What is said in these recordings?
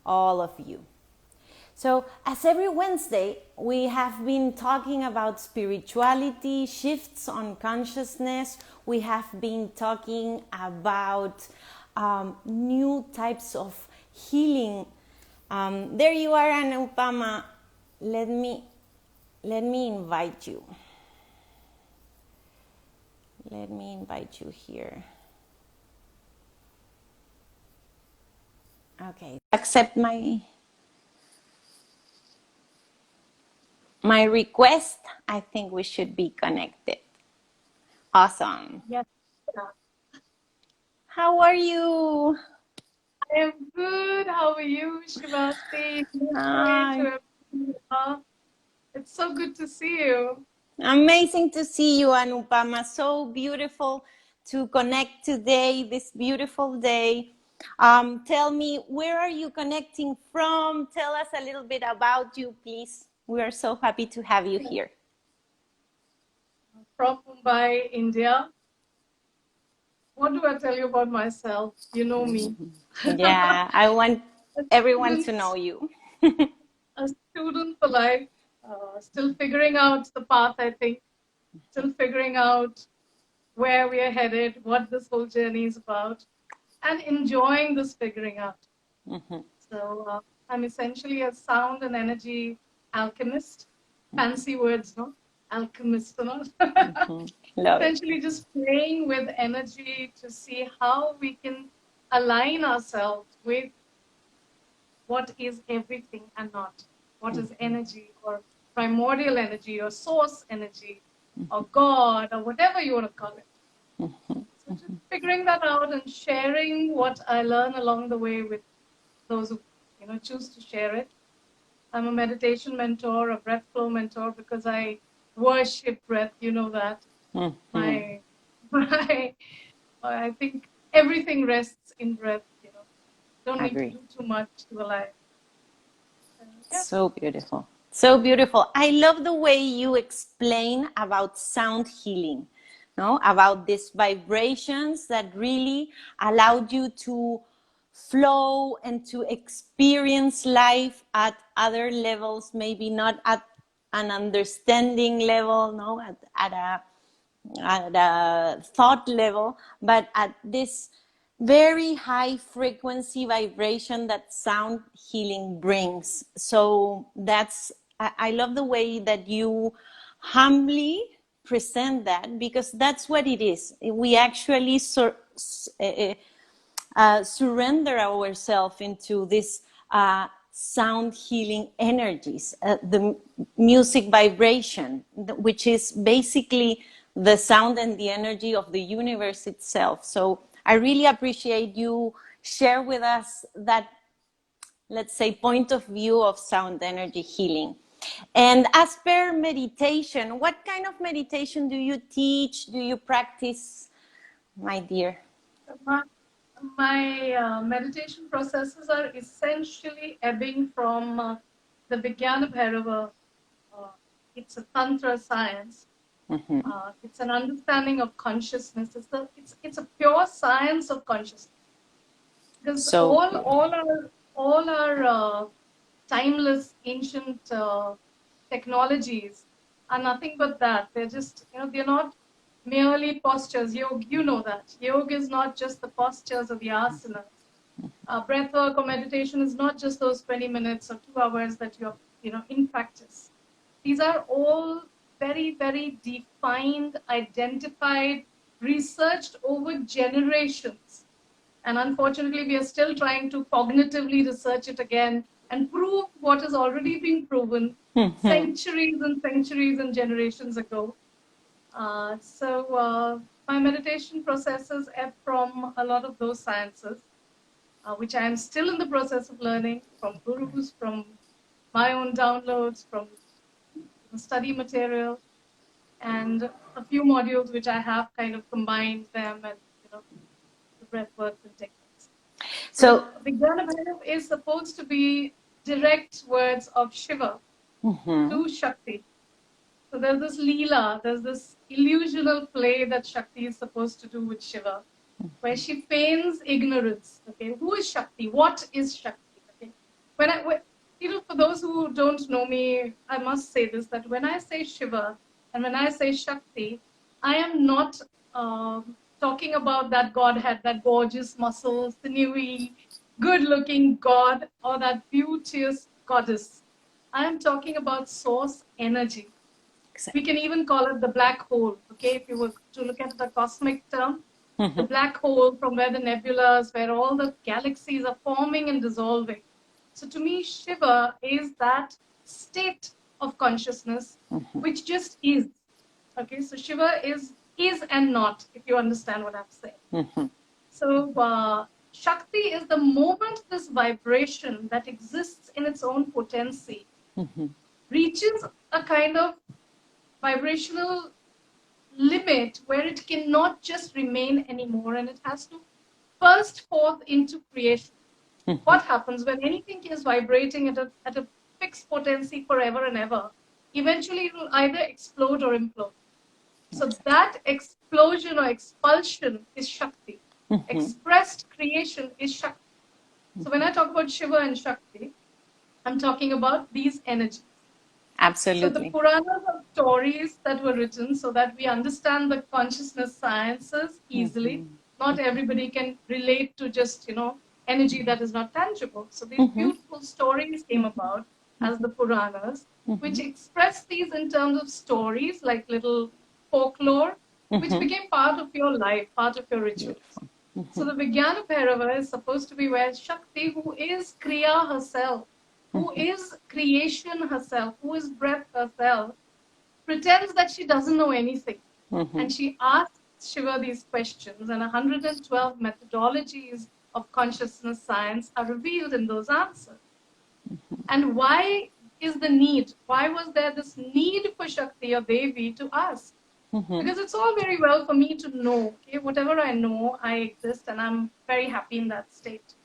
all of you. So as every Wednesday, we have been talking about spirituality, shifts on consciousness. We have been talking about new types of healing. There you are, Anupama. Let me invite you. Let me invite you here. Okay, accept my request. I think we should be connected. Awesome. Yes. How are you? I am good. How are you, Shivasti? It's so good to see you. Amazing to see you, Anupama. So beautiful to connect today, this beautiful day. Tell me, where are you connecting from? Tell us a little bit about you, please. We are so happy to have you here. From Mumbai, India. What do I tell you about myself? You know me. Yeah, I want everyone to know you. A student for life, still figuring out the path, I think. Still figuring out where we are headed, what this whole journey is about, and enjoying this figuring out. So I'm essentially a sound and energy alchemist. Fancy words, no? Alchemist, no? Essentially just playing with energy to see how we can align ourselves with what is everything and not. What is energy, or primordial energy, or source energy, or God, or whatever you want to call it. So just figuring that out and sharing what I learn along the way with those who choose to share it. I'm a meditation mentor, a breath flow mentor, because I worship breath. You know that. I think everything rests in breath. Don't need to do too much to alive. Yeah. So beautiful. So beautiful. I love the way you explain about sound healing, about these vibrations that really allowed you to flow and to experience life at other levels, maybe not at an understanding level, at a thought level, but at this very high frequency vibration that sound healing brings. So I love the way that you humbly present that, because that's what it is. We actually surrender ourselves into this sound healing energies, the music vibration, which is basically the sound and the energy of the universe itself. So I really appreciate you share with us that, let's say, point of view of sound energy healing. And as per meditation, what kind of meditation do you teach? Do you practice, my dear? My meditation processes are essentially ebbing from the 𝗕𝒃𝒈𝒂𝒈𝒓𝒂𝒎. It's a tantra science. It's an understanding of consciousness. It's a pure science of consciousness. Because all our timeless ancient technologies are nothing but that. They're just they're not merely postures. Yoga, you know that. Yoga is not just the postures of the asanas. Breath work or meditation is not just those 20 minutes or 2 hours that you're in practice. These are all very, very defined, identified, researched over generations. And unfortunately, we are still trying to cognitively research it again and prove what has already been proven centuries and centuries and generations ago. So my meditation processes ebb from a lot of those sciences, which I am still in the process of learning from gurus, from my own downloads, from study material, and a few modules which I have kind of combined them and the breath work and techniques. So 𝗕𝒃𝒈𝒂𝒈𝒓𝒂𝒏 is supposed to be direct words of Shiva to Shakti. So there's this Leela, there's this illusional play that Shakti is supposed to do with Shiva, where she feigns ignorance. Okay, who is Shakti? What is Shakti? Okay, For those who don't know me, I must say this, that when I say Shiva and when I say Shakti, I am not talking about that Godhead, that gorgeous muscles, sinewy, good-looking God, or that beauteous goddess. I am talking about source energy. Exactly. We can even call it the black hole, okay? If you were to look at the cosmic term, the black hole from where the nebulas, where all the galaxies are forming and dissolving. So to me, Shiva is that state of consciousness which just is. Okay, so Shiva is and not, if you understand what I'm saying. So Shakti is the moment this vibration that exists in its own potency reaches a kind of vibrational limit where it cannot just remain anymore, and it has to burst forth into creation. What happens when anything is vibrating at a fixed potency forever and ever? Eventually it will either explode or implode. So that explosion or expulsion is Shakti. Expressed creation is Shakti. So when I talk about Shiva and Shakti, I'm talking about these energies. Absolutely. So the Puranas are stories that were written so that we understand the consciousness sciences easily. Not everybody can relate to just, energy that is not tangible. So these beautiful stories came about as the Puranas, which express these in terms of stories, like little folklore, which became part of your life, part of your rituals. So the 𝗃𝒧𝒧𝒂𝒈𝒓𝒂𝒎 is supposed to be where Shakti, who is Kriya herself, who is creation herself, who is breath herself, pretends that she doesn't know anything. And she asks Shiva these questions, and 112 methodologies of consciousness science are revealed in those answers. And why is the need? Why was there this need for Shakti or Devi to ask? Because it's all very well for me to know, okay, whatever I know, I exist, and I'm very happy in that state.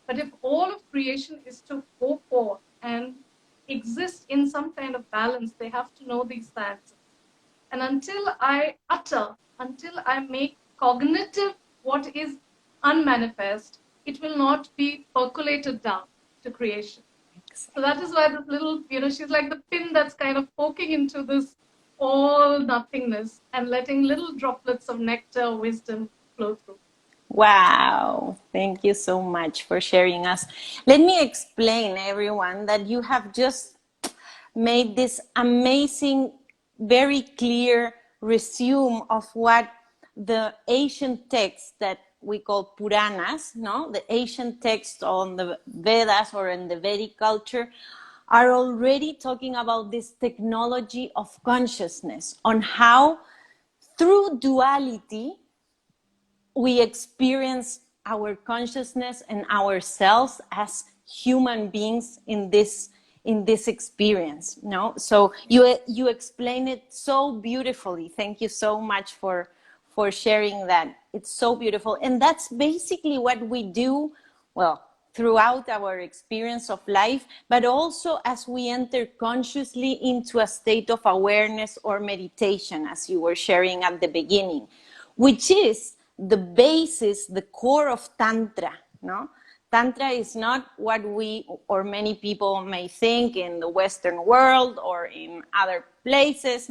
But if all of creation is to go forth and exist in some kind of balance, they have to know these sciences. And until I make cognitive what is unmanifest, it will not be percolated down to creation. So that is why this little, she's like the pin that's kind of poking into this all nothingness and letting little droplets of nectar, wisdom flow through. Wow, thank you so much for sharing us. Let me explain, everyone, that you have just made this amazing, very clear resume of what the ancient texts that we call Puranas, the ancient texts on the Vedas or in the Vedic culture, are already talking about this technology of consciousness, on how through duality we experience our consciousness and ourselves as human beings in this experience. So you explain it so beautifully. Thank you so much for sharing that. It's so beautiful, and that's basically what we do, well, throughout our experience of life, but also as we enter consciously into a state of awareness or meditation, as you were sharing at the beginning, which is the basis, the core of Tantra. Tantra is not what we or many people may think in the Western world or in other places,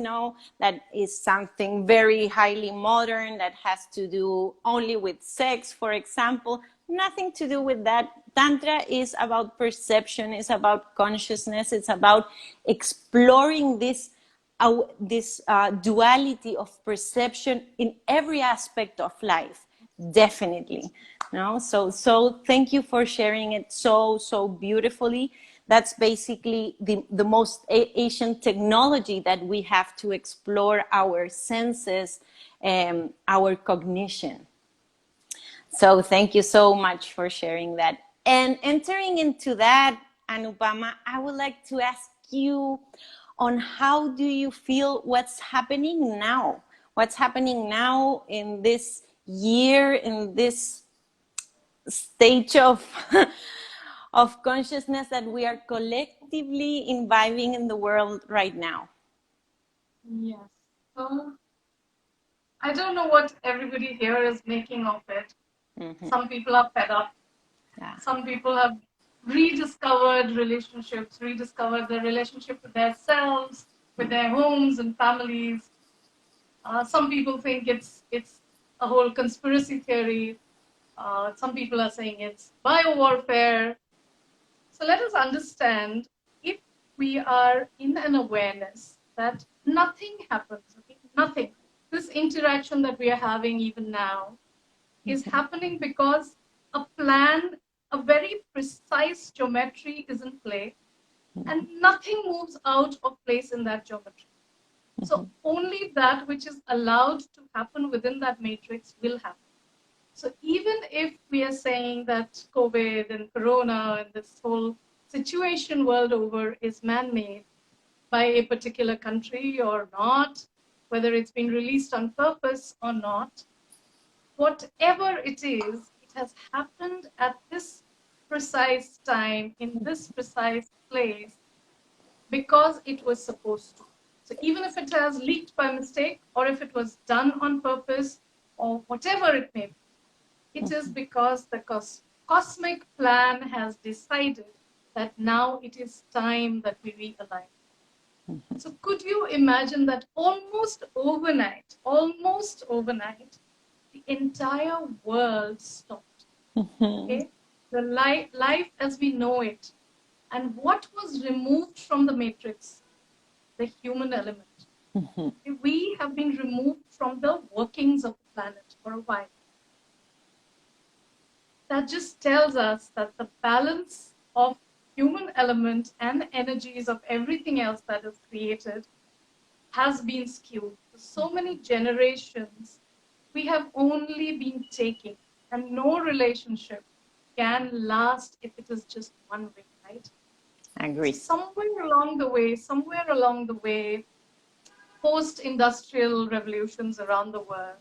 that is something very highly modern that has to do only with sex, for example. Nothing to do with that. Tantra is about perception, it's about consciousness, it's about exploring this duality of perception in every aspect of life, definitely. So thank you for sharing it so beautifully. That's basically the most ancient technology that we have to explore our senses and our cognition. So thank you so much for sharing that. And entering into that, Anupama, I would like to ask you on how do you feel what's happening now? What's happening now in this year, in this stage of of consciousness that we are collectively imbibing in the world right now? Yes. So I don't know what everybody here is making of it. Some people are fed up. Yeah. Some people have rediscovered relationships, rediscovered their relationship with their selves, with their homes and families. Some people think it's a whole conspiracy theory. Some people are saying it's biowarfare. So let us understand, if we are in an awareness that nothing happens, okay? Nothing. This interaction that we are having even now is happening because a plan, a very precise geometry is in play, and nothing moves out of place in that geometry. So only that which is allowed to happen within that matrix will happen. So even if we are saying that COVID and Corona and this whole situation world over is man-made by a particular country or not, whether it's been released on purpose or not, whatever it is, it has happened at this precise time, in this precise place, because it was supposed to. So even if it has leaked by mistake, or if it was done on purpose, or whatever it may be, it is because the cosmic plan has decided that now it is time that we realign. So could you imagine that almost overnight, the entire world stopped. Okay? The life as we know it. And what was removed from the matrix? The human element. We have been removed from the workings of the planet for a while. That just tells us that the balance of human element and energies of everything else that is created has been skewed. For so many generations, we have only been taking, and no relationship can last if it is just one way, right? I agree. So somewhere along the way, post-industrial revolutions around the world,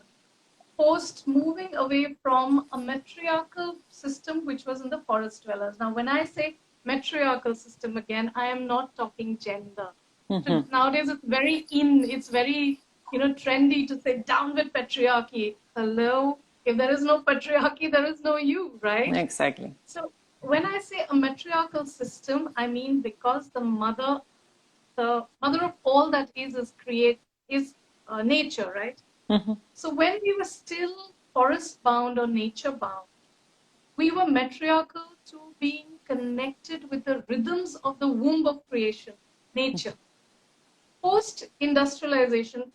post moving away from a matriarchal system which was in the forest dwellers. Now, when I say matriarchal system, again, I am not talking gender. So nowadays, it's very trendy to say down with patriarchy. Hello, if there is no patriarchy, there is no you, right? Exactly. So when I say a matriarchal system, I mean because the mother of all that is nature, right? So when we were still forest bound or nature bound, we were matriarchal to being connected with the rhythms of the womb of creation, nature. Post-industrialization,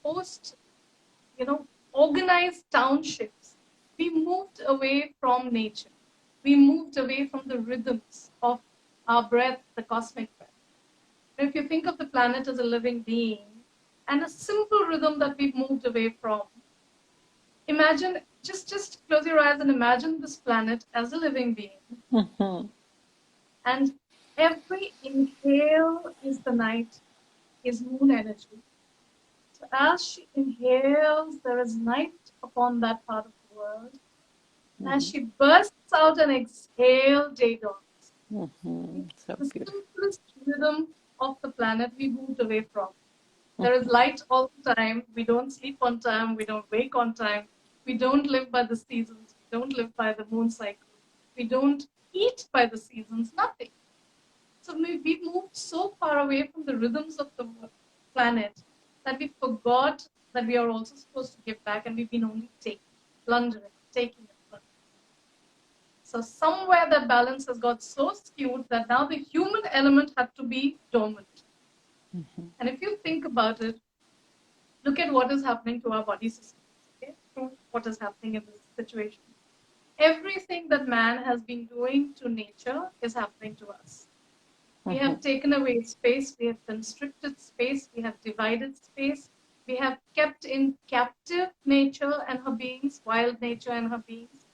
organized townships, we moved away from nature. We moved away from the rhythms of our breath, the cosmic breath. If you think of the planet as a living being, and a simple rhythm that we've moved away from, imagine, just close your eyes and imagine this planet as a living being. And every inhale is the night, is moon energy. So as she inhales, there is night upon that part of the world. And as she bursts out and exhales, day dawns. So the beautiful. simplest rhythm of the planet we moved away from. There is light all the time. We don't sleep on time. We don't wake on time. We don't live by the seasons. We don't live by the moon cycle. We don't eat by the seasons, nothing. So we moved so far away from the rhythms of the planet that we forgot that we are also supposed to give back, and we've been only taking, plundering, taking and plundering. So somewhere that balance has got so skewed that now the human element had to be dormant. And if you think about it, look at what is happening to our body systems, okay? Through what is happening in this situation. Everything that man has been doing to nature is happening to us. We have taken away space, we have constricted space, we have divided space, we have kept in captive nature and her beings, wild nature and her beings.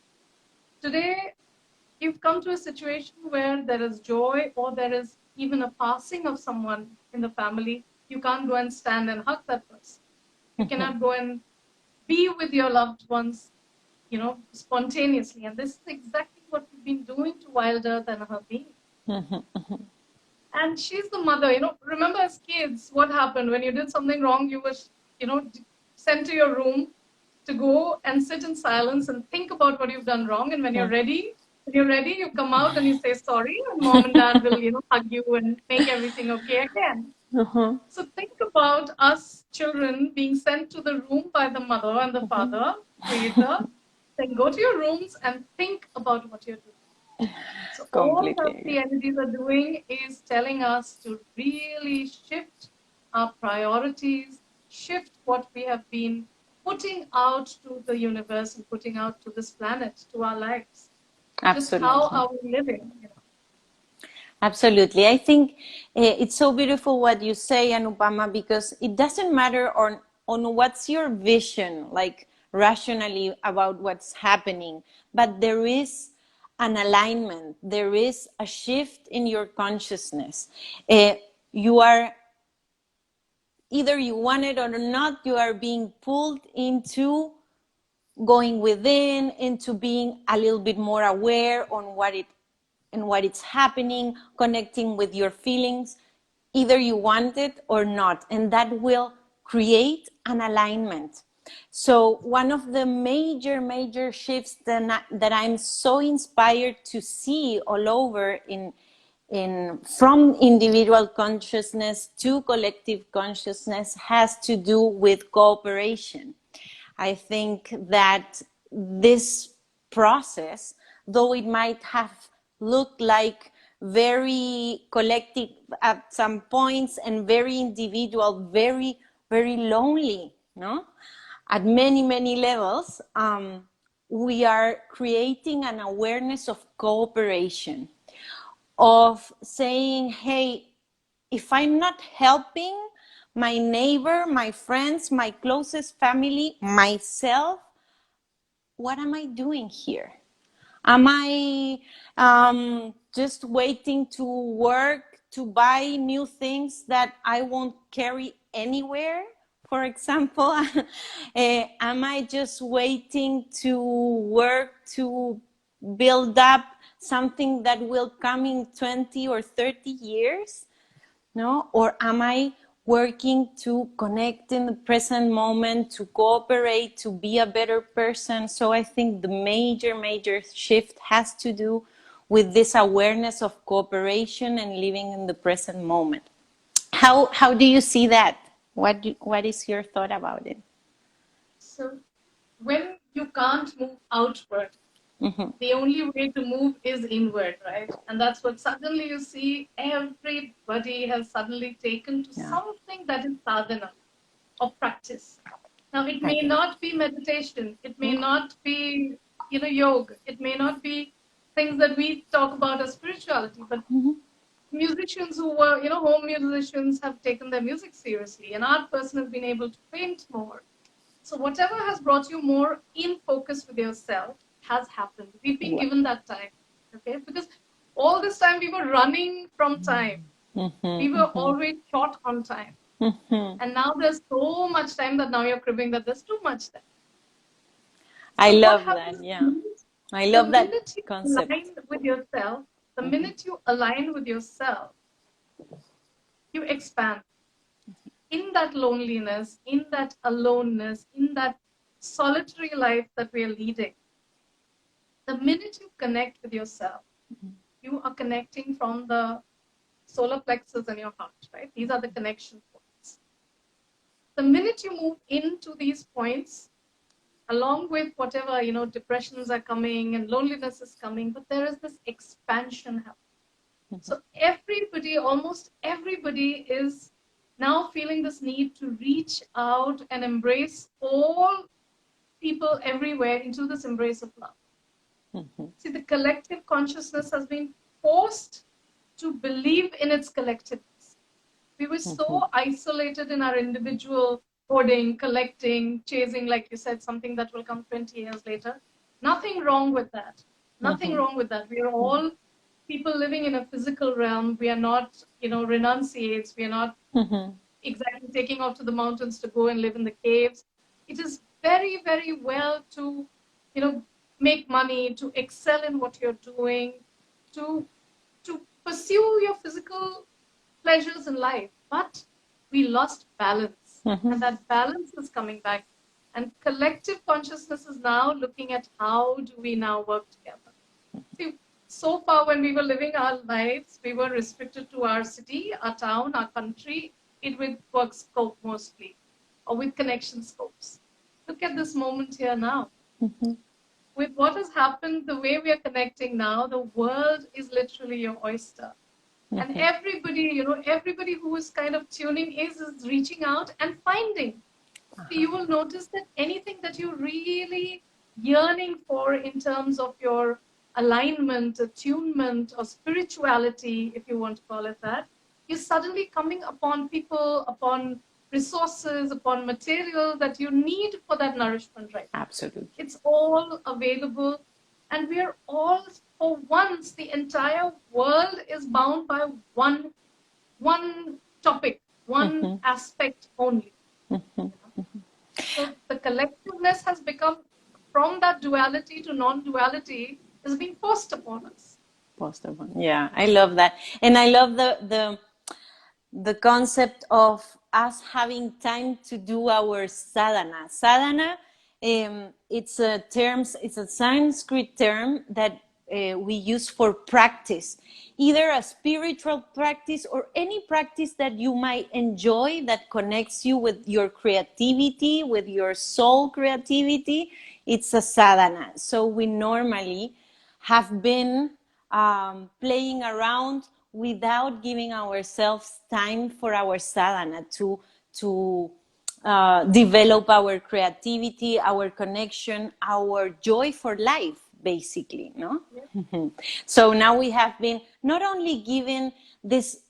Today, you've come to a situation where there is joy, or there is even a passing of someone in the family. You can't go and stand and hug that person. You cannot go and be with your loved ones, spontaneously. And this is exactly what we've been doing to Wild Earth and her beings. And she's the mother. Remember as kids, what happened when you did something wrong? You were, sent to your room to go and sit in silence and think about what you've done wrong. And when you're ready, When you're ready, you come out and you say sorry, and mom and dad will, hug you and make everything okay again. So think about us children being sent to the room by the mother and the father, creator. Then go to your rooms and think about what you're doing. So all that the energies are doing is telling us to really shift our priorities, shift what we have been putting out to the universe and putting out to this planet, to our lives. Absolutely. Just how are we living? Absolutely. I think it's so beautiful what you say, Anupama, because it doesn't matter on what's your vision, like rationally about what's happening, but there is an alignment, there is a shift in your consciousness. You are, either you want it or not, you are being pulled into going within, into being a little bit more aware on what it's happening, connecting with your feelings. Either you want it or not, and that will create an alignment. So one of the major shifts that I'm so inspired to see all over from individual consciousness to collective consciousness has to do with cooperation. I think that this process, though it might have looked like very collective at some points and very individual, very lonely, no? At many levels, we are creating an awareness of cooperation, of saying, hey, if I'm not helping my neighbor, my friends, my closest family, myself, what am I doing here? Am I just waiting to work to buy new things that I won't carry anywhere, for example? Am I just waiting to work to build up something that will come in 20 or 30 years? No? Or am I working to connect in the present moment, to cooperate, to be a better person? So I think the major shift has to do with this awareness of cooperation and living in the present moment. How do you see that? What is your thought about it? So when you can't move outward, the only way to move is inward, right? And that's what suddenly you see everybody has suddenly taken to something that is sadhana, or practice. Now, it may not be meditation, it may not be, yoga, it may not be things that we talk about as spirituality, but musicians who were, home musicians have taken their music seriously. An art person has been able to paint more. So whatever has brought you more in focus with yourself has happened. We've been given that time, okay? Because all this time we were running from time. We were always short on time. And now there's so much time that now you're cribbing that there's too much time. I love that, yeah. I love that concept. The minute you align with yourself, the minute you align with yourself, you expand. In that loneliness, in that aloneness, in that solitary life that we are leading, the minute you connect with yourself, you are connecting from the solar plexus in your heart, right? These are the connection points. The minute you move into these points, along with whatever, depressions are coming and loneliness is coming, but there is this expansion happening. So everybody, almost everybody is now feeling this need to reach out and embrace all people everywhere into this embrace of love. See, the collective consciousness has been forced to believe in its collectiveness. We were so isolated in our individual hoarding, collecting, chasing, like you said, something that will come 20 years later. Nothing wrong with that. Nothing wrong with that. We are all people living in a physical realm. We are not, renunciates. We are not exactly taking off to the mountains to go and live in the caves. It is very, very well to, make money, to excel in what you're doing, to pursue your physical pleasures in life. But we lost balance. And that balance is coming back. And collective consciousness is now looking at how do we now work together. See, so far when we were living our lives, we were restricted to our city, our town, our country, it with work scope mostly, or with connection scopes. Look at this moment here now. With what has happened, the way we are connecting now, the world is literally your oyster. And everybody, everybody who is kind of tuning is reaching out and finding. So you will notice that anything that you're really yearning for in terms of your alignment, attunement, or spirituality, if you want to call it that, you're suddenly coming upon people, upon resources, upon material that you need for that nourishment right now. Absolutely. It's all available, and we are all, for once, the entire world is bound by one topic, one aspect only. So the collectiveness has become, from that duality to non-duality, is being forced upon us. Forced upon. Yeah, I love that, and I love the concept of us having time to do our sadhana. Sadhana, it's a Sanskrit term that we use for practice, either a spiritual practice or any practice that you might enjoy that connects you with your creativity, with your soul creativity. It's a sadhana. So we normally have been playing around without giving ourselves time for our sadhana to develop our creativity, our connection, our joy for life, basically, no? Yeah. So now we have been not only given this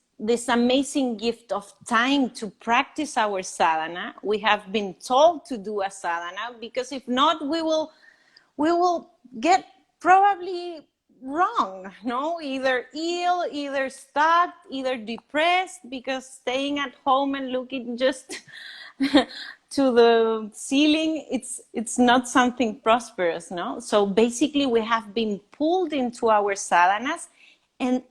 amazing gift of time to practice our sadhana, we have been told to do a sadhana, because if not, we will get probably wrong, no? Either ill, either stuck, either depressed, because staying at home and looking just to the ceiling, it's not something prosperous, no? So basically we have been pulled into our sadhanas, and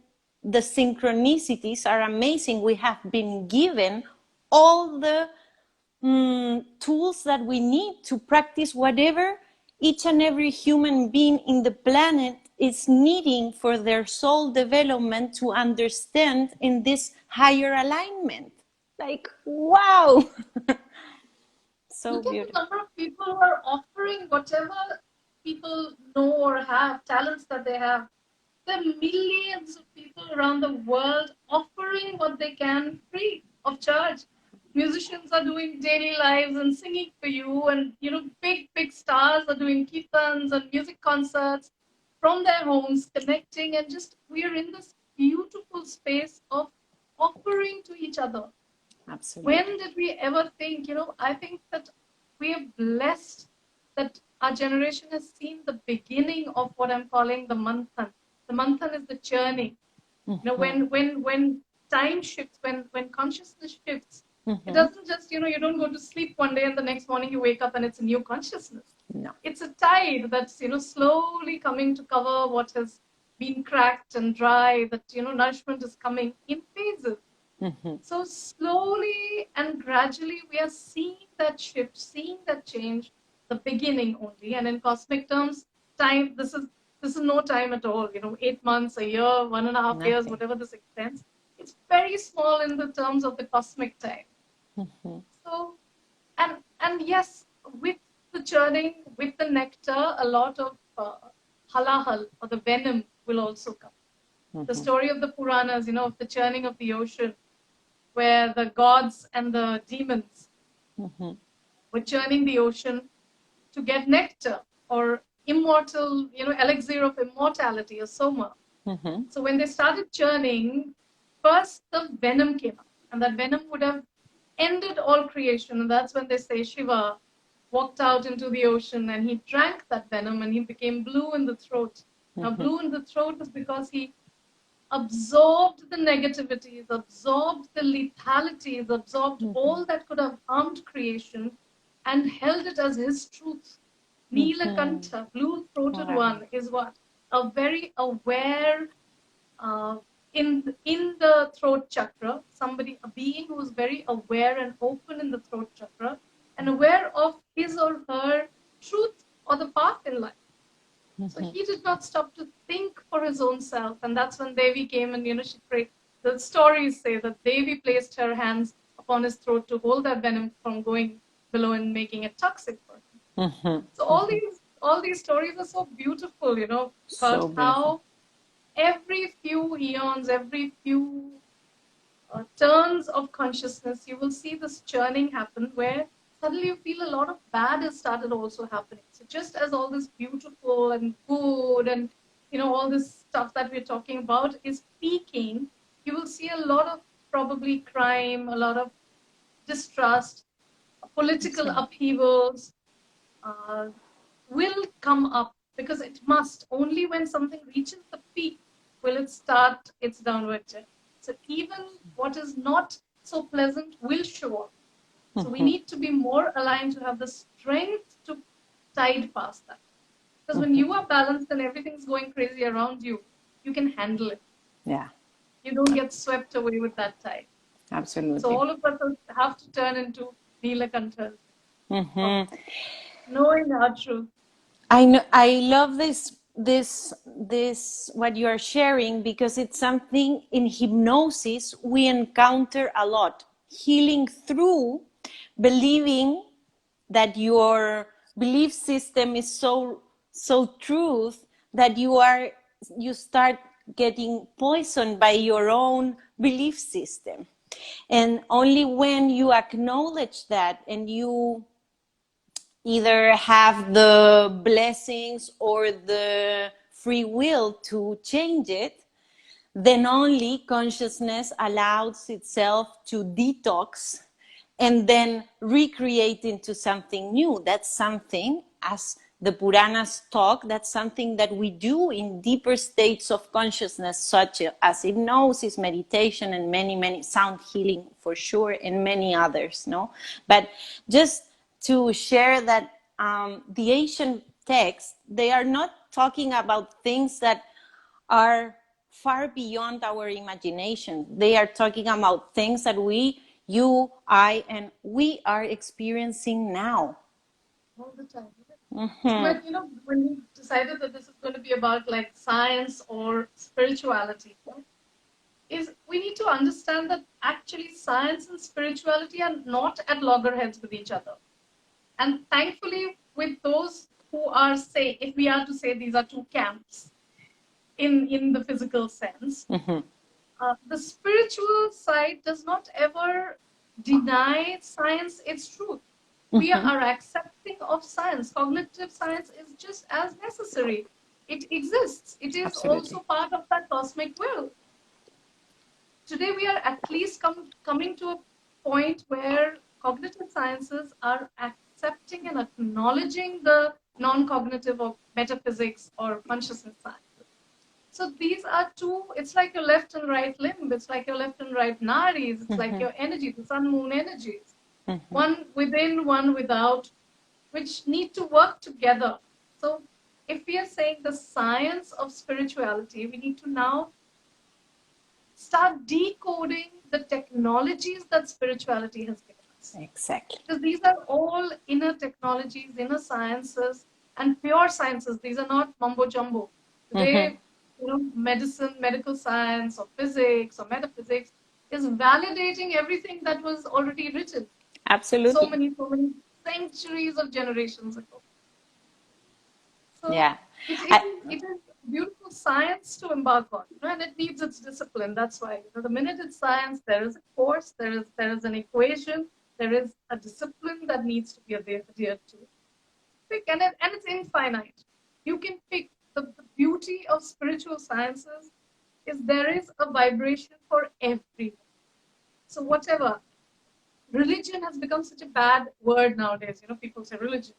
the synchronicities are amazing. We have been given all the tools that we need to practice whatever each and every human being in the planet is needing for their soul development to understand in this higher alignment. Like, wow! So look beautiful. At the number of people who are offering whatever people know or have, talents that they have. There are millions of people around the world offering what they can free of charge. Musicians are doing daily lives and singing for you, and big stars are doing kirtans and music concerts from their homes, connecting, and just we're in this beautiful space of offering to each other. Absolutely. When did we ever think, I think that we are blessed that our generation has seen the beginning of what I'm calling the manthan. The manthan is the churning. When time shifts, when consciousness shifts, it doesn't just, you don't go to sleep one day and the next morning you wake up and it's a new consciousness. No. It's a tide that's, slowly coming to cover what has been cracked and dry, that, nourishment is coming in phases. So slowly and gradually we are seeing that shift, seeing that change, the beginning only. And in cosmic terms, time, this is no time at all, 8 months, a year, 1.5 years, whatever this extends. It's very small in the terms of the cosmic time. So, and yes, with the churning, with the nectar, a lot of halahal, or the venom, will also come. The story of the Puranas, of the churning of the ocean, where the gods and the demons were churning the ocean to get nectar, or immortal, elixir of immortality, or soma. So when they started churning, first the venom came up, and that venom would have ended all creation. And that's when they say Shiva walked out into the ocean and he drank that venom and he became blue in the throat. Now, blue in the throat is because he absorbed the negativities, absorbed the lethalities, absorbed all that could have harmed creation, and held it as his truth. Nilakantha, blue-throated one, is what? A very aware, in the throat chakra, a being who is very aware and open in the throat chakra, and aware of his or her truth or the path in life. So he did not stop to think for his own self. And that's when Devi came and, she prayed. The stories say that Devi placed her hands upon his throat to hold that venom from going below and making it toxic for him. So all these stories are so beautiful, about So beautiful. how every few eons, every few turns of consciousness, you will see this churning happen where suddenly you feel a lot of bad has started also happening. So just as all this beautiful and good and, all this stuff that we're talking about is peaking, you will see a lot of probably crime, a lot of distrust, political upheavals will come up, because it must. Only when something reaches the peak will it start its downward journey. So even what is not so pleasant will show up. So we need to be more aligned to have the strength to tide past that. Because when you are balanced and everything's going crazy around you, you can handle it. Yeah. You don't get swept away with that tide. Absolutely. So all of us have to turn into 𝗕𝗥𝗃𝗃𝒏, knowing our truth. I know, I love this what you are sharing, because it's something in hypnosis we encounter a lot. Healing through believing that your belief system is so truth that you start getting poisoned by your own belief system. And only when you acknowledge that and you either have the blessings or the free will to change it, then only consciousness allows itself to detox and then recreate into something new. That's something, as the Puranas talk, that's something that we do in deeper states of consciousness, such as hypnosis, meditation, and many sound healing for sure, and many others. No, but just to share that the ancient texts, they are not talking about things that are far beyond our imagination. They are talking about things that you, I, and we are experiencing now. All the time. But when we decided that this is going to be about like science or spirituality, is we need to understand that actually science and spirituality are not at loggerheads with each other. And thankfully, with those who are, say, if we are to say these are two camps in the physical sense, the spiritual side does not ever deny science its truth. We are accepting of science. Cognitive science is just as necessary. It exists. It is also part of that cosmic will. Today, we are at least coming to a point where cognitive sciences are accepting and acknowledging the non-cognitive or metaphysics or consciousness sciences. So these are two, it's like your left and right limb, it's like your left and right nadis, it's like your energy, the sun-moon energies. One within, one without, which need to work together. So if we are saying the science of spirituality, we need to now start decoding the technologies that spirituality has given us. Exactly. Because these are all inner technologies, inner sciences, and pure sciences. These are not mumbo jumbo. Today, medicine, medical science, or physics, or metaphysics is validating everything that was already written. Absolutely. So many centuries of generations ago. So yeah. It is beautiful science to embark on, and it needs its discipline. That's why, the minute it's science, there is a course, there is an equation, there is a discipline that needs to be adhered to. And it's infinite. You can pick. The beauty of spiritual sciences is there is a vibration for everyone. So whatever. Religion has become such a bad word nowadays. People say religion.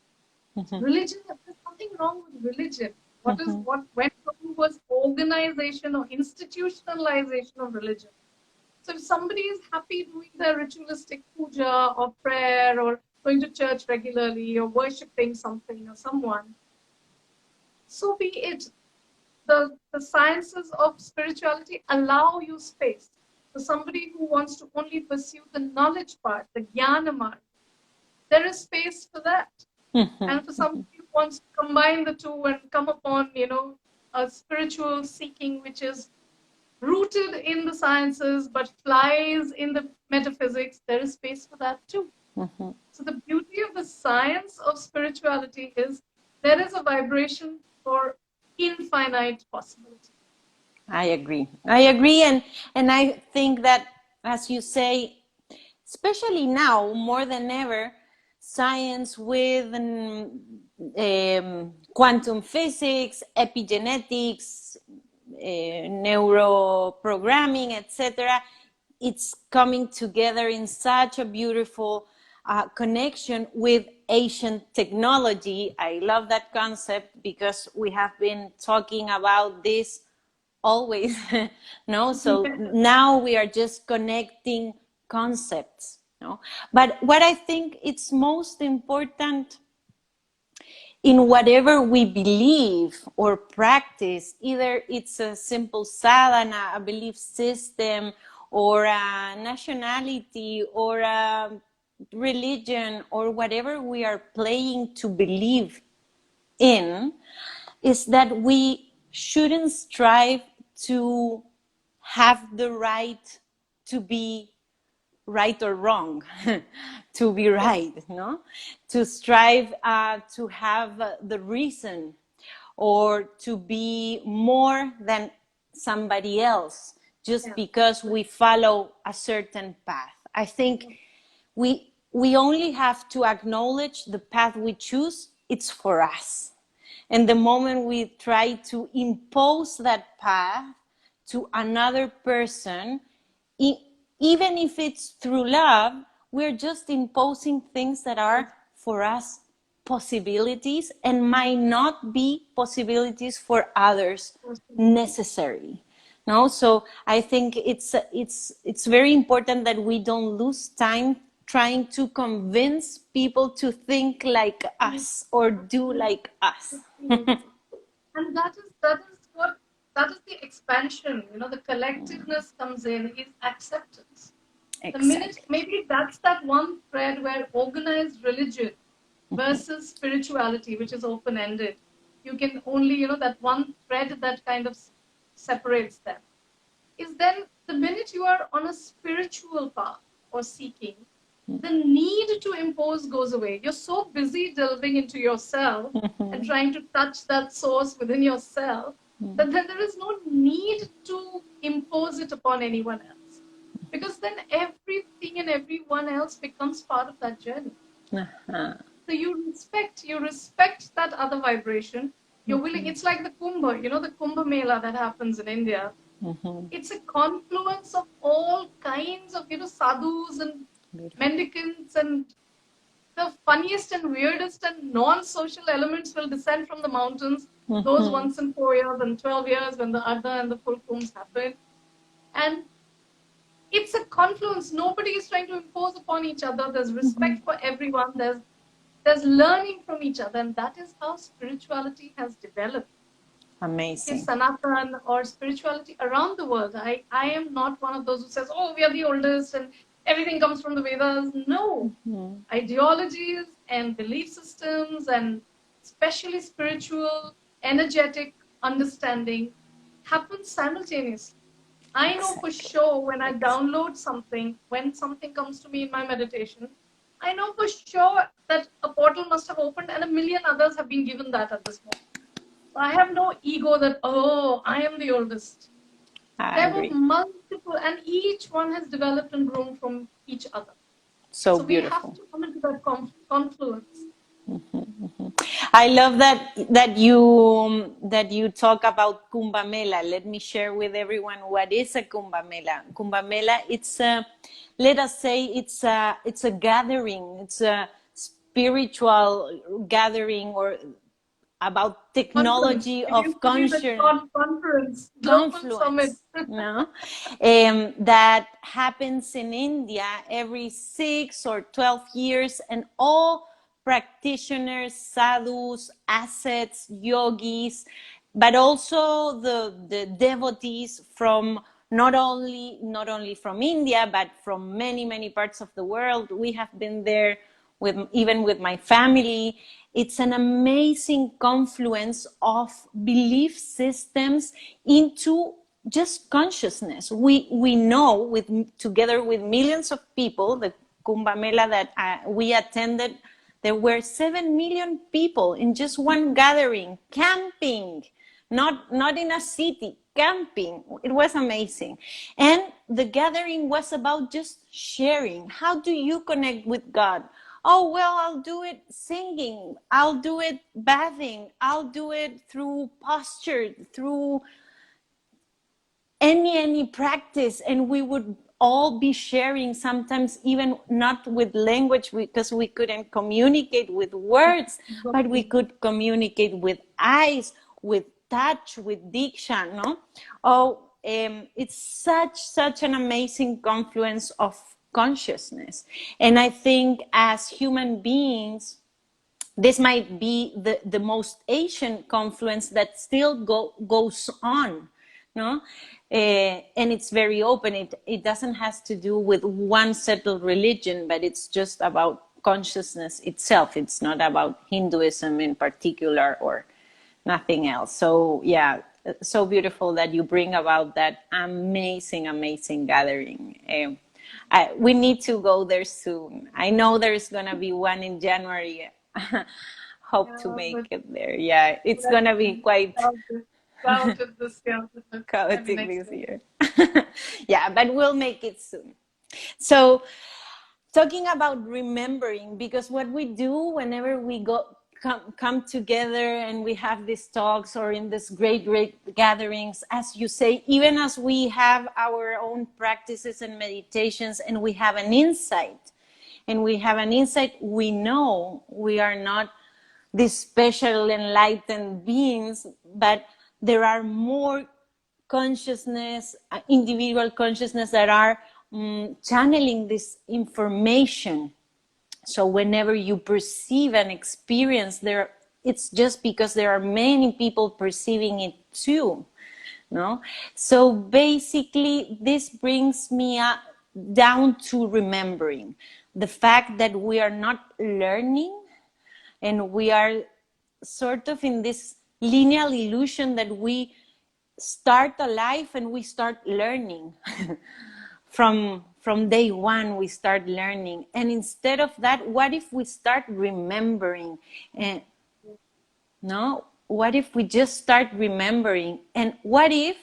Religion, there's nothing wrong with religion. What went wrong was organization or institutionalization of religion. So if somebody is happy doing their ritualistic puja or prayer or going to church regularly or worshipping something or someone, so be it. The sciences of spirituality allow you space. For somebody who wants to only pursue the knowledge part, the 𝗕𝗪𝗔𝒪𝒃, there is space for that. And for somebody who wants to combine the two and come upon, a spiritual seeking which is rooted in the sciences but flies in the metaphysics, there is space for that too. So the beauty of the science of spirituality is there is a vibration for infinite possibility. I agree. And I think that, as you say, especially now more than ever, science with quantum physics, epigenetics, neuroprogramming, etc., it's coming together in such a beautiful connection with ancient technology. I love that concept because we have been talking about this always. No, so now we are just connecting concepts. No, but what I think it's most important in whatever we believe or practice, either it's a simple sadhana, a belief system, or a nationality, or a religion, or whatever we are playing to believe in, is that we shouldn't strive to have the right to be right or wrong, to be right, no? To strive to have the reason, or to be more than somebody else, just because we follow a certain path. I think we only have to acknowledge the path we choose, it's for us. And the moment we try to impose that path to another person, even if it's through love, we're just imposing things that are for us possibilities and might not be possibilities for others necessary. No, so I think it's very important that we don't lose time trying to convince people to think like us or do like us. And that is the expansion, the collectiveness comes in, is acceptance. Exactly. The minute, maybe that's that one thread where organized religion versus spirituality, which is open-ended, you can only, that one thread that kind of separates them, is then the minute you are on a spiritual path or seeking, the need to impose goes away. You're so busy delving into yourself and trying to touch that source within yourself that then there is no need to impose it upon anyone else. Because then everything and everyone else becomes part of that journey. So you respect that other vibration. You're willing, it's like the Kumbh, the Kumbh Mela that happens in India. It's a confluence of all kinds of, sadhus and mendicants, and the funniest and weirdest and non-social elements will descend from the mountains, those once in 4 years and 12 years when the Ardha and the full Kumbhs happen. And it's a confluence. Nobody is trying to impose upon each other. There's respect for everyone. There's learning from each other. And that is how spirituality has developed. Amazing. Is Sanatan or spirituality around the world. I am not one of those who says, oh, we are the oldest and everything comes from the Vedas. No. Ideologies and belief systems, and especially spiritual, energetic understanding, happens simultaneously. I know for sure when I download something, when something comes to me in my meditation, I know for sure that a portal must have opened and a million others have been given that at this moment. I have no ego that, oh, I am the oldest. There were multiple, and each one has developed and grown from each other. So beautiful. We have to come into that confluence. I love that you talk about Kumbh Mela. Let me share with everyone what is a Kumbh Mela. Kumbh Mela, it's let us say it's a gathering. It's a spiritual gathering, or about technology of confluence, no? That happens in India every 6 or 12 years, and all practitioners, sadhus, ascets, yogis, but also the devotees from not only from India, but from many parts of the world. We have been there even with my family. It's an amazing confluence of belief systems into just consciousness. We know, together with millions of people, the Kumbh Mela that we attended, there were 7 million people in just one gathering, camping, not in a city, camping. It was amazing. And the gathering was about just sharing. How do you connect with God? Oh, well, I'll do it singing. I'll do it bathing. I'll do it through posture, through any practice. And we would all be sharing, sometimes even not with language, because we couldn't communicate with words, but we could communicate with eyes, with touch, with diksha, no? Oh, it's such an amazing confluence of consciousness. And I think as human beings, this might be the most ancient confluence that still goes on, no? And it's very open. It doesn't have to do with one settled religion, but it's just about consciousness itself. It's not about Hinduism in particular or nothing else. So yeah, so beautiful that you bring about that amazing gathering. We need to go there soon. I know there's gonna be one in January. Hope to make it there. Yeah, it's gonna be quite chaotic this year. Yeah, but we'll make it soon. So talking about remembering, because what we do whenever we come together and we have these talks or in these great gatherings, as you say, even as we have our own practices and meditations and we have an insight, we know we are not these special enlightened beings, but there are more consciousness, individual consciousness that are channeling this information. So whenever you perceive an experience, it's just because there are many people perceiving it too, no? So basically, this brings me down to remembering the fact that we are not learning, and we are sort of in this linear illusion that we start a life and we start learning. From day one, we start learning. And instead of that, what if we start remembering? No? What if we just start remembering? And what if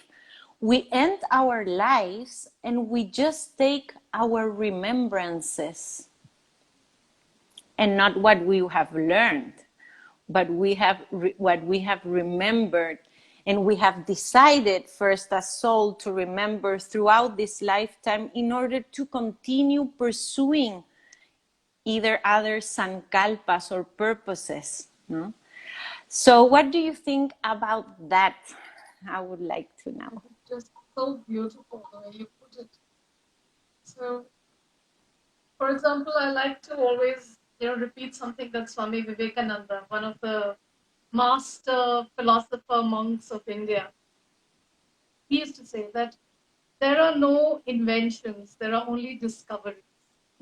we end our lives and we just take our remembrances and not what we have learned, but what we have remembered, and we have decided first as soul to remember throughout this lifetime in order to continue pursuing either other sankalpas or purposes, no? So what do you think about that? I would like to know. Just so beautiful the way you put it. So, for example, I like to always repeat something that Swami Vivekananda, one of the master philosopher monks of India, he used to say that there are no inventions, there are only discoveries.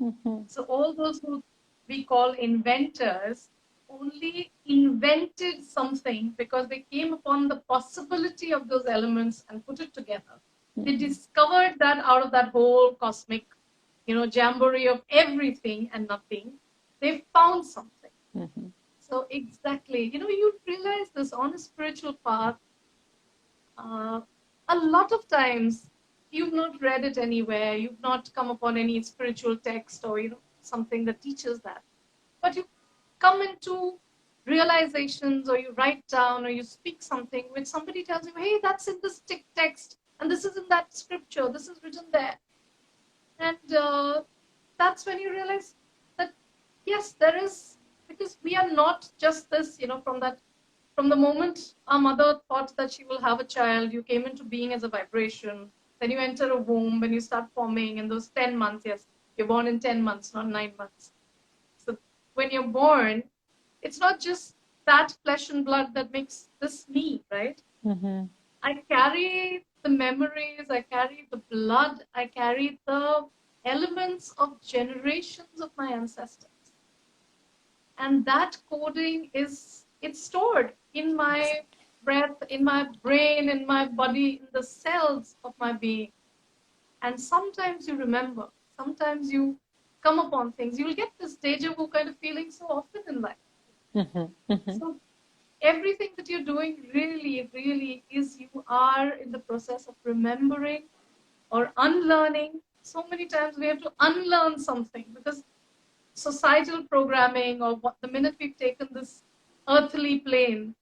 Mm-hmm. So all those who we call inventors only invented something because they came upon the possibility of those elements and put it together. Mm-hmm. They discovered that out of that whole cosmic, jamboree of everything and nothing, they found something. Mm-hmm. So exactly, you realize this on a spiritual path, a lot of times you've not read it anywhere, you've not come upon any spiritual text or something that teaches that, but you come into realizations, or you write down, or you speak something which somebody tells you, hey, that's in this text, and this is in that scripture, this is written there. And that's when you realize that, yes, there is, because we are not just this, from the moment our mother thought that she will have a child, you came into being as a vibration, then you enter a womb and you start forming in those 10 months, yes, you're born in 10 months, not 9 months. So when you're born, it's not just that flesh and blood that makes this me, right? Mm-hmm. I carry the memories, I carry the blood, I carry the elements of generations of my ancestors. And that coding it's stored in my breath, in my brain, in my body, in the cells of my being. And sometimes you remember, sometimes you come upon things. You'll get this deja vu kind of feeling so often in life. So everything that you're doing really is you are in the process of remembering or unlearning. So many times we have to unlearn something because societal programming, or what, the minute we've taken this earthly plane,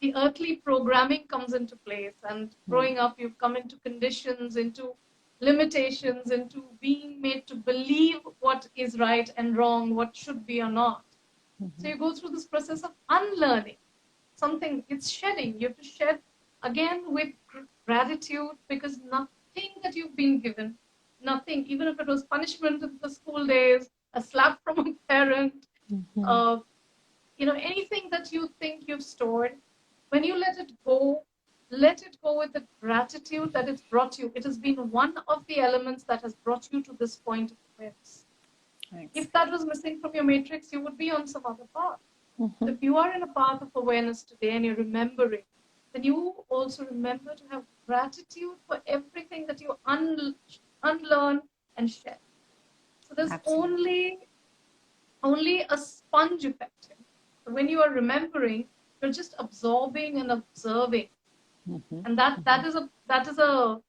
the earthly programming comes into place. And growing up, you've come into conditions, into limitations, into being made to believe what is right and wrong, what should be or not. So you go through this process of unlearning something. It's shedding. You have to shed again with gratitude, because nothing that you've been given, nothing, even if it was punishment in the school days, a slap from a parent, anything that you think you've stored, when you let it go with the gratitude that it's brought you. It has been one of the elements that has brought you to this point of awareness. Thanks. If that was missing from your matrix, you would be on some other path. So if you are in a path of awareness today and you're remembering, then you also remember to have gratitude for everything that you unlearn and shed. So there's only a sponge effect. So when you are remembering, you're just absorbing and observing. And that is a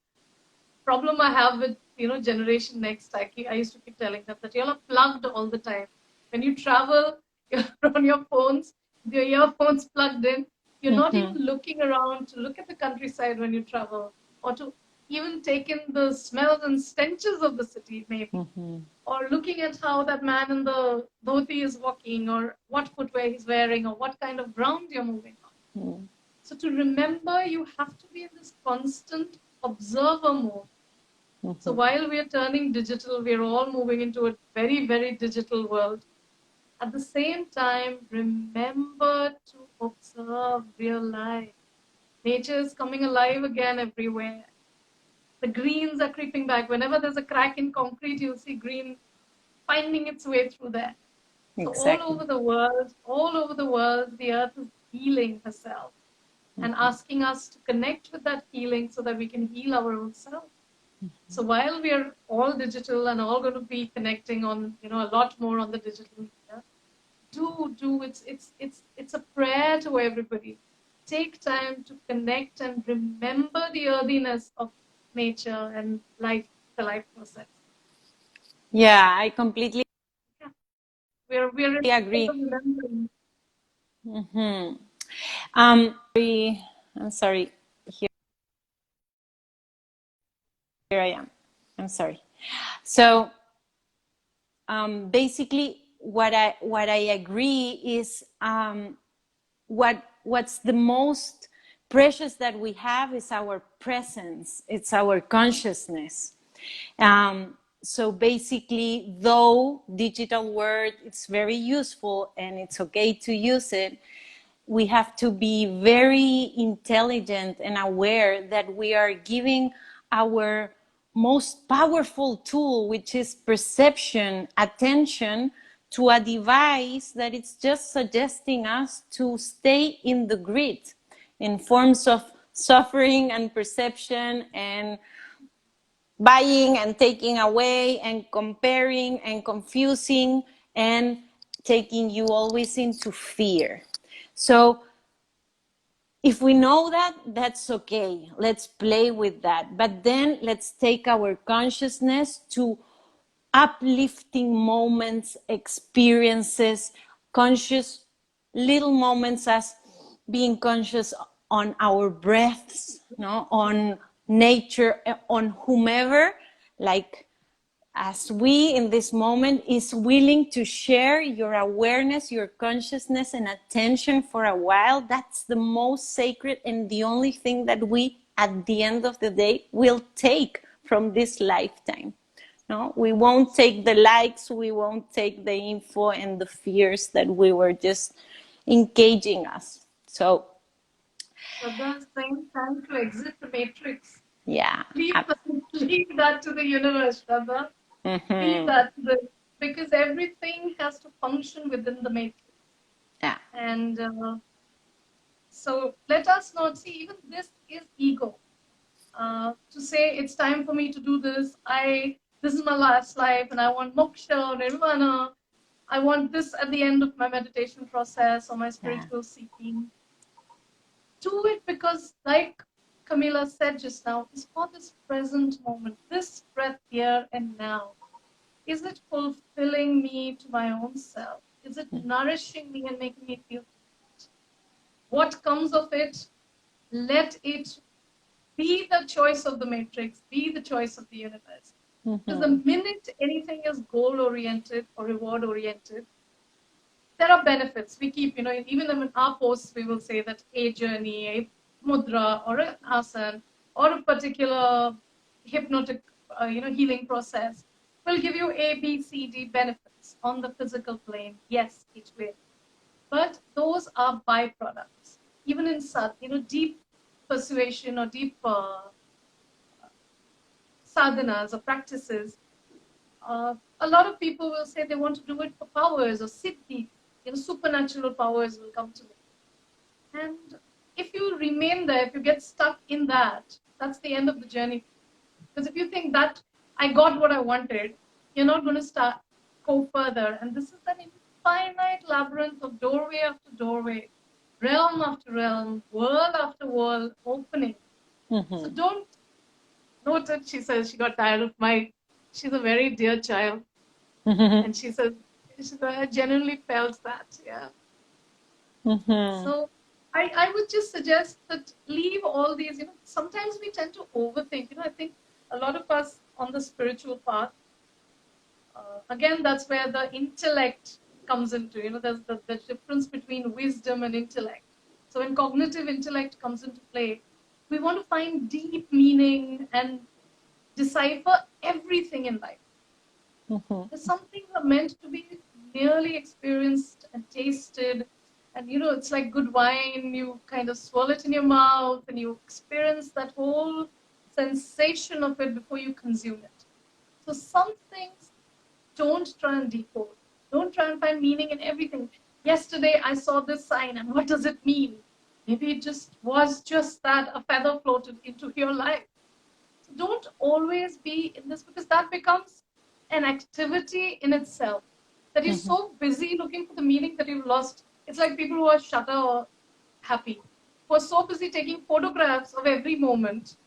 problem I have with Generation Next. I used to keep telling them that you're not plugged all the time. When you travel, you're on your phones, your earphones plugged in. You're not even looking around to look at the countryside when you travel, or to even take in the smells and stenches of the city, maybe, or looking at how that man in the dhoti is walking, or what footwear he's wearing, or what kind of ground you're moving on. So to remember, you have to be in this constant observer mode. So while we are turning digital, we are all moving into a very, very digital world. At the same time, remember to observe real life. Nature is coming alive again everywhere. The greens are creeping back. Whenever there's a crack in concrete, you'll see green finding its way through there. So all over the world, the earth is healing herself and asking us to connect with that healing so that we can heal our own self. So while we are all digital and all going to be connecting on, a lot more on the digital media, it's a prayer to everybody. Take time to connect and remember the earthiness of nature and life, the life process. Yeah, I completely we're agree. I'm sorry. Here I am. I'm sorry. So basically, what I agree is what's the most precious that we have is our presence. It's our consciousness. So basically, though digital world, it's very useful and it's okay to use it, we have to be very intelligent and aware that we are giving our most powerful tool, which is perception, attention, to a device that it's just suggesting us to stay in the grid in forms of suffering and perception and buying and taking away and comparing and confusing and taking you always into fear. So if we know that, that's okay. Let's play with that. But then let's take our consciousness to uplifting moments, experiences, conscious little moments, as being conscious on our breaths, on nature, on whomever, like as we in this moment is willing to share your awareness, your consciousness and attention for a while. That's the most sacred and the only thing that we at the end of the day will take from this lifetime. No, we won't take the likes, we won't take the info and the fears that we were just engaging us. So at the same time, to exit the matrix. Yeah. Leave that to the universe, Shraddha. Leave that because everything has to function within the matrix. Yeah. And so let us not see, even this is ego. To say it's time for me to do this, this is my last life and I want moksha or nirvana. I want this at the end of my meditation process or my spiritual seeking. Do it because, like Camila said just now, it's for this present moment, this breath here and now. Is it fulfilling me to my own self? Is it nourishing me and making me feel good? What comes of it, let it be the choice of the matrix, be the choice of the universe. Because the minute anything is goal-oriented or reward-oriented, there are benefits. We keep, even in our posts, we will say that a journey, a mudra, or an asana, or a particular hypnotic, healing process will give you A, B, C, D benefits on the physical plane. Yes, each way. But those are byproducts. Even in deep persuasion or deep sadhanas or practices, a lot of people will say they want to do it for powers or siddhi, supernatural powers will come to me. And if you remain there, if you get stuck in that, that's the end of the journey. Because if you think that I got what I wanted, you're not going to go further. And this is an infinite labyrinth of doorway after doorway, realm after realm, world after world opening. So don't note it. She says she got tired of she's a very dear child. And she says, I genuinely felt that, yeah. So I would just suggest that leave all these, sometimes we tend to overthink. I think a lot of us on the spiritual path, again, that's where the intellect comes into, there's the difference between wisdom and intellect. So when cognitive intellect comes into play, we want to find deep meaning and decipher everything in life. There's some things are meant to be merely experienced and tasted. And, it's like good wine. You kind of swirl it in your mouth and you experience that whole sensation of it before you consume it. So some things don't try and decode. Don't try and find meaning in everything. Yesterday, I saw this sign, and what does it mean? Maybe it was just that a feather floated into your life. So don't always be in this, because that becomes an activity in itself. That you're so busy looking for the meaning that you've lost. It's like people who are shutter or happy, who are so busy taking photographs of every moment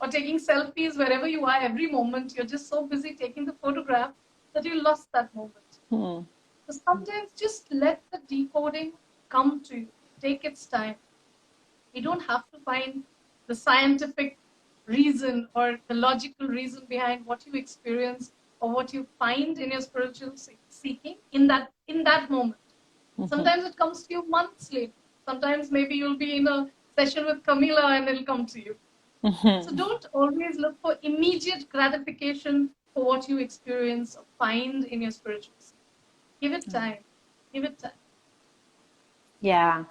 or taking selfies wherever you are every moment. You're just so busy taking the photograph that you lost that moment. So sometimes just let the decoding come to you. Take its time. You don't have to find the scientific reason or the logical reason behind what you experience or what you find in your spiritual seeking in that moment. Sometimes it comes to you months later. Sometimes maybe you'll be in a session with Camila and it'll come to you. So don't always look for immediate gratification for what you experience or find in your spiritual seeking. Give it time. Give it time. Yeah.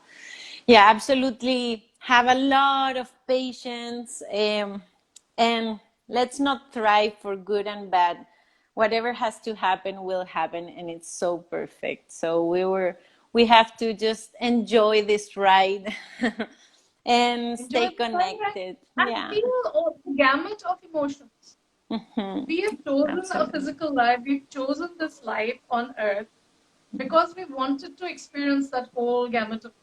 Yeah, absolutely. Have a lot of patience, and let's not thrive for good and bad. Whatever has to happen will happen, and it's so perfect. So we have to just enjoy this ride and stay connected. And feel the gamut of emotions. We have chosen a physical life. We've chosen this life on earth because we wanted to experience that whole gamut of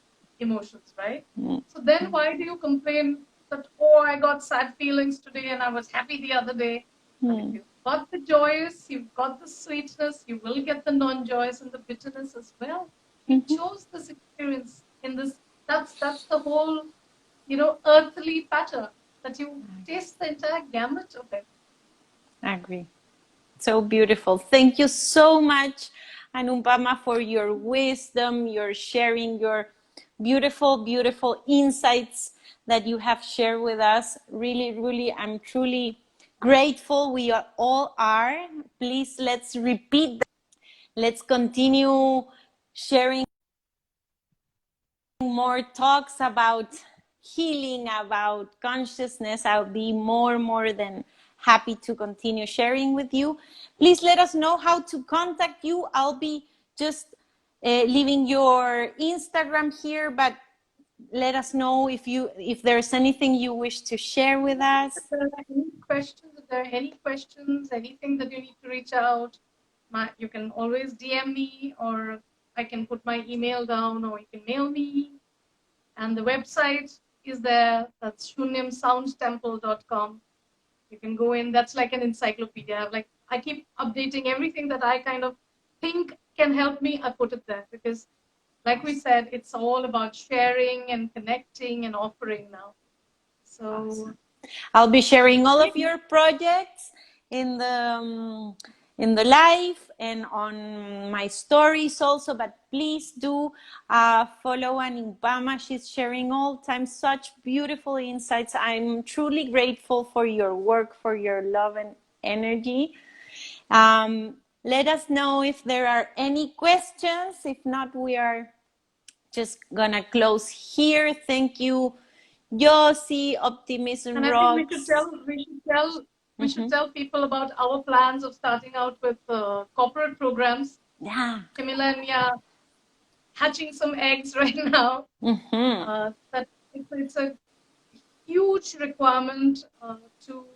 emotions, right? So then why do you complain that, I got sad feelings today and I was happy the other day? If you've got the joyous, you've got the sweetness, you will get the non-joyous and the bitterness as well. You chose this experience in this. That's the whole, earthly pattern, that you taste the entire gamut of it. I agree. So beautiful. Thank you so much, Anupama, for your wisdom, your sharing, your beautiful, beautiful insights that you have shared with us. Really, really, I'm truly grateful. We all are. Please, let's repeat that. Let's continue sharing more talks about healing, about consciousness. I'll be more than happy to continue sharing with you. Please let us know how to contact you. I'll be just leaving your Instagram here, but let us know if there's anything you wish to share with us. If there are any questions, anything that you need to reach out, you can always DM me, or I can put my email down, or you can mail me. And the website is there. That's 𝗕𝗥𝗓𝒏𝒔𝒕𝒊𝒐𝒏.com. You can go in. That's like an encyclopedia. I keep updating everything that I kind of think can help me. I put it there because, like we said, it's all about sharing and connecting and offering now. So awesome. I'll be sharing all of your projects in the live and on my stories also, but please do follow Anupama. She's sharing all the time such beautiful insights. I'm truly grateful for your work, for your love and energy. Let us know if there are any questions. If not, we are just gonna close here. Thank you, Josie. Optimism and rocks. I think we should tell people about our plans of starting out with corporate programs. Yeah. Camilla and me are hatching some eggs right now. That it's a huge requirement to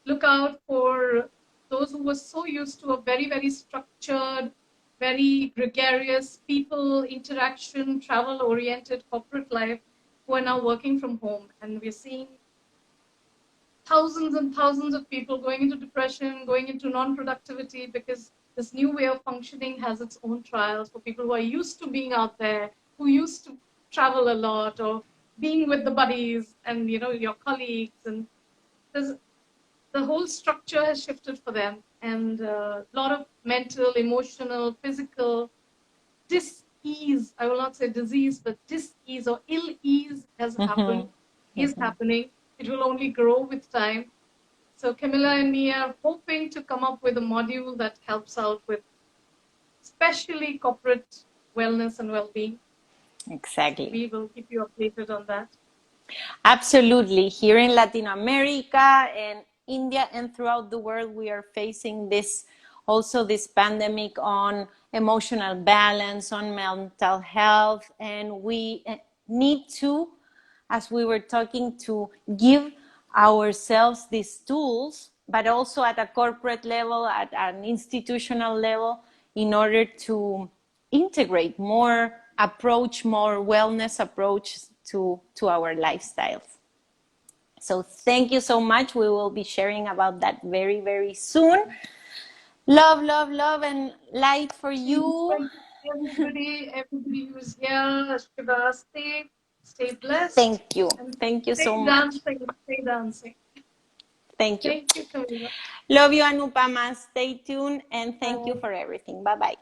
look out for those who were so used to a very, very structured, very gregarious people interaction, travel-oriented corporate life, who are now working from home. And we're seeing thousands and thousands of people going into depression, going into non-productivity, because this new way of functioning has its own trials for people who are used to being out there, who used to travel a lot, or being with the buddies and your colleagues. And the whole structure has shifted for them, and a lot of mental, emotional, physical dis-ease, I will not say disease, but dis-ease or ill-ease has happened, is happening. It will only grow with time. So Camilla and me are hoping to come up with a module that helps out with especially corporate wellness and well-being. Exactly. We will keep you updated on that. Absolutely. Here in Latin America and India and throughout the world, we are facing this pandemic on emotional balance, on mental health, and we need to, as we were talking, to give ourselves these tools, but also at a corporate level, at an institutional level, in order to integrate more wellness approach to our lifestyles. So thank you so much. We will be sharing about that very, very soon. Love, love, love, and light for you. Everybody who's here, Shiva, stay blessed. Thank you. Thank you so much. Stay dancing. Thank you. Thank you, Camilla. Love you, Anupama. Stay tuned, and thank you for everything. Bye-bye.